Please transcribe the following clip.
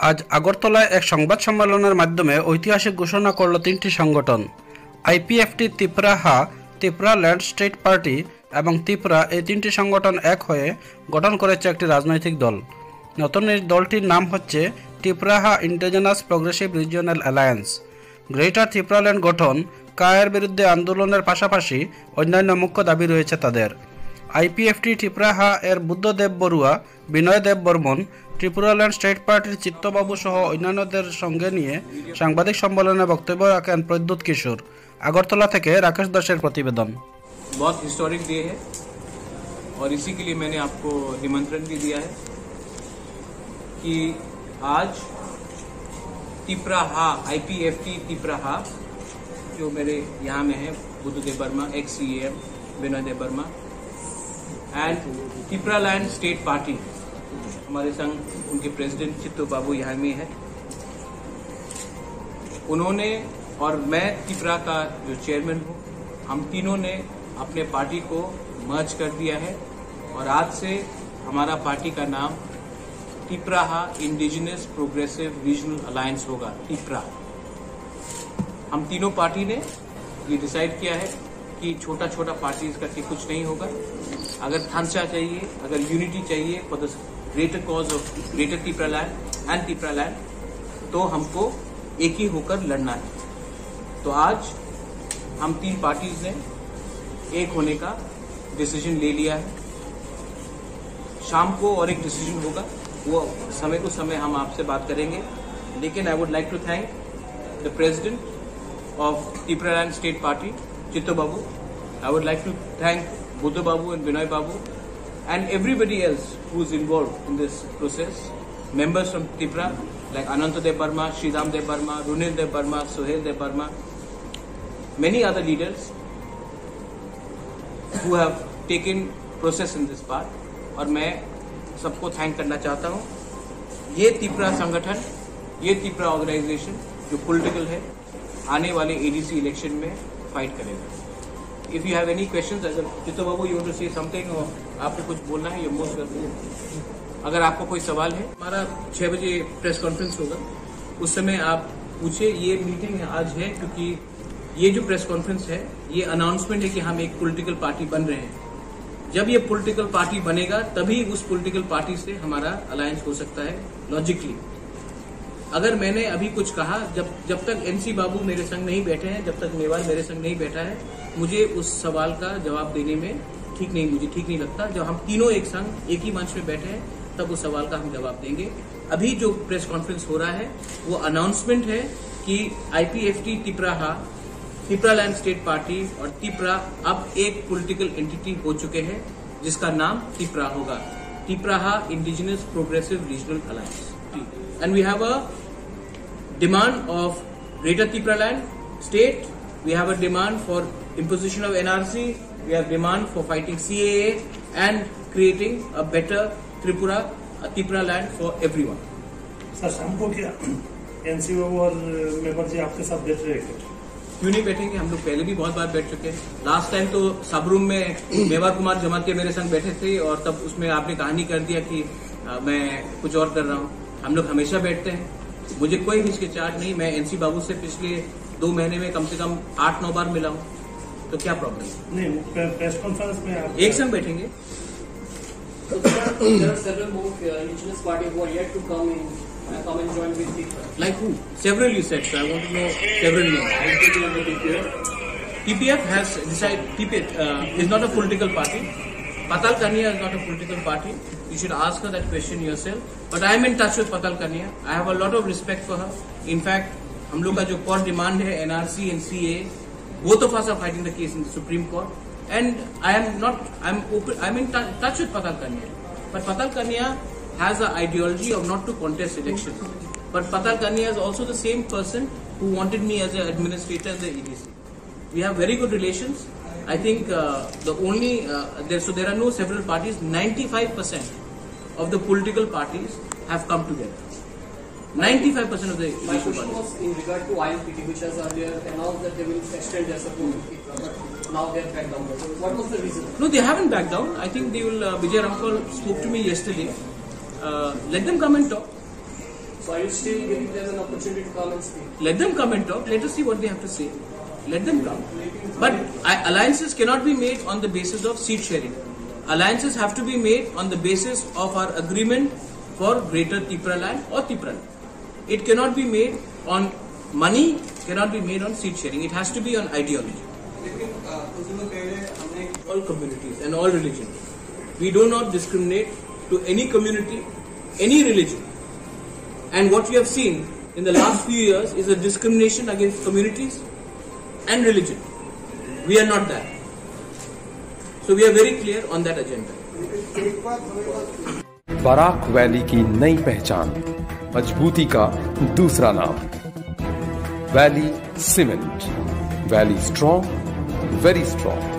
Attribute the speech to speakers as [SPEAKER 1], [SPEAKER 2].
[SPEAKER 1] আজ আগরতলায় এক সংবাদ সম্মেলনের মাধ্যমে ঐতিহাসিক ঘোষণা করল তিনটি সংগঠন। IPFT, Tripura, Tripura land state party এবং ত্রিপুরা, এই তিনটি সংগঠন এক হয়ে গঠন করেছে একটি রাজনৈতিক দল। নতুন এই দলটির নাম হচ্ছে Tripura indigenous progressive regional alliance. Greater Tripuraland গঠন কায়ের বিরুদ্ধে আন্দোলনের পাশাপাশি অন্যান্য মুখ্য দাবি রয়েছে তাদের। আইপিএফটি ত্রিপুরা এর বুদ্ধদেব বড়ুয়া, বিনয় দেব বর্মন, ত্রিপুরাল্যান্ড স্টেট পার্টির চিত্তবাবু সহ অন্যান্যদের সঙ্গে নিয়ে সাংবাদিক সম্মেলনে বক্তব্য রাখেন প্রদ্যুৎ কিশোর। আগরতলা থেকে রাকেশ দাসের প্রতিবেদন।
[SPEAKER 2] बहुत हिस्टोरिक डे है और इसी के लिए मैंने आपको निमंत्रण भी दिया है कि आज त्रिपुरा आईपीएफटी त्रिपुरा, जो मेरे यहाँ में है Buddhadev Verma, ex CM Vinay Dev Verma, and Tripura land state Party, हमारे संघ उनके प्रेसिडेंट चित्तो बाबू यहाँ में है। उन्होंने और मैं त्रिपुरा का जो चेयरमैन हूँ, हम तीनों ने अपने पार्टी को मर्ज कर दिया है और आज से हमारा पार्टी का नाम Tripura Indigenous Progressive Regional alliance होगा। त्रिपुरा, हम तीनों पार्टी ने ये डिसाइड किया है कि छोटा छोटा पार्टीज करके कुछ नहीं होगा। अगर ढांचा चाहिए, अगर यूनिटी चाहिए for the greater cause of greater Tripura land and Tripura land, तो हमको एक ही होकर लड़ना है। तो आज हम तीन पार्टीज ने एक होने का डिसीजन ले लिया है। शाम को और एक डिसीजन होगा, वो समय को समय हम आपसे बात करेंगे। लेकिन I would like to thank the president of Tripura land state party, Chitto babu. I would like to thank Buddha babu and Vinay babu and everybody else who is involved in this process. Members from Tripura like Anant Dev Varma, Shriram Dev Varma, Runil Dev Varma, Sohel Dev Varma, many other leaders who have taken process in this part, और मैं सबको thank करना चाहता हूँ। ये त्रिपुरा संगठन, ये Tripura organisation जो पॉलिटिकल है, आने वाले एडीसी इलेक्शन में फाइट करेगा। If you have any questions, अगर Chitto babu you want to say something और आपको कुछ बोलना है, यू मोस्ट वेलकम। अगर आपको कोई सवाल है, हमारा 6 बजे प्रेस कॉन्फ्रेंस होगा, उस समय आप पूछे। ये मीटिंग आज है क्योंकि ये जो प्रेस कॉन्फ्रेंस है, ये अनाउंसमेंट है कि हम एक पॉलिटिकल पार्टी बन रहे हैं। जब ये पॉलिटिकल पार्टी बनेगा तभी उस पॉलिटिकल पार्टी से हमारा अलायंस हो सकता है लॉजिकली। अगर मैंने अभी कुछ कहा, जब तक एनसी बाबू मेरे संग नहीं बैठे हैं, जब तक मेवाल मेरे संग नहीं बैठा है, मुझे उस सवाल का जवाब देने में मुझे ठीक नहीं लगता। जब हम तीनों एक संग एक ही मंच में बैठे हैं, तब उस सवाल का हम जवाब देंगे। अभी जो प्रेस कॉन्फ्रेंस हो रहा है वो अनाउंसमेंट है कि IPFT Tripura land state party और त्रिपुरा अब एक पॉलिटिकल एंटिटी हो चुके हैं, जिसका नाम त्रिपुरा होगा, Tripura Indigenous Progressive Regional Alliance. And we have a demand of greater Tripura land State, we have a demand for imposition of NRC, we have demand for fighting CAA and creating a better Tripura land for everyone.
[SPEAKER 3] Sir, शाम को क्या NCO और member जी आपके साथ बैठ रहे हैं?
[SPEAKER 2] क्यों नहीं बैठेंगे? हम लोग पहले भी बहुत बार बैठ चुके हैं। लास्ट टाइम तो सब रूम में मेवार कुमार जमातिया मेरे संग बैठे थे और तब उसमें आपने कहानी कर दिया कि मैं कुछ और कर रहा हूँ। हम लोग हमेशा बैठते हैं, मुझे कोई हिचकिचाहट नहीं। मैं एनसी बाबू से पिछले 2 महीने में कम से कम 8-9 बार मिला हूँ, तो क्या प्रॉब्लम?
[SPEAKER 3] नहीं, प्रेस कॉन्फ्रेंस में आप
[SPEAKER 2] एक संग बैठेंगे।
[SPEAKER 4] There are several more indigenous parties who are yet to come and join with TPF.
[SPEAKER 2] Like who? Several you said, so I want to know several names. TPF has decided, TPF is not a political party. Patal Kania is not a political party. You should ask her that question yourself. But I am in touch with Patal Kania. I have a lot of respect for her. In fact, हम लोग का जो core demand है NRC and CA, both of us are fighting the case in the Supreme Court. And I'm in touch with Patal Kania. But Patal Kania has an ideology of not to contest election. But Patal Kania is also the same person who wanted me as an administrator in the EDC. We have very good relations. I think there are no several parties. 95% of the political parties have come together. 95% of the
[SPEAKER 4] My question was in regard to ILPT, which has earlier announced that they will extend their support, but now they have backed down. So what was the reason?
[SPEAKER 2] No, they haven't backed down. I think they will. Vijay Rampal spoke to me yesterday. Let them come and talk.
[SPEAKER 4] So are you still giving them an opportunity to come and speak?
[SPEAKER 2] Let them come and talk. Let us see what they have to say. Let them come. But alliances cannot be made on the basis of seat sharing. Alliances have to be made on the basis of our agreement for Greater Tipra land or Tipra land. It cannot be made on money, cannot be made on seat sharing. It has to be on ideology. All communities and all religions. We do not discriminate to any community, any religion. And what we have seen in the last few years is a discrimination against communities and religion. We are not that. So we are very clear on that agenda.
[SPEAKER 5] Barak Valley की नई पहचान, मजबूती का दूसरा नाम, Valley cement. Valley strong, very strong.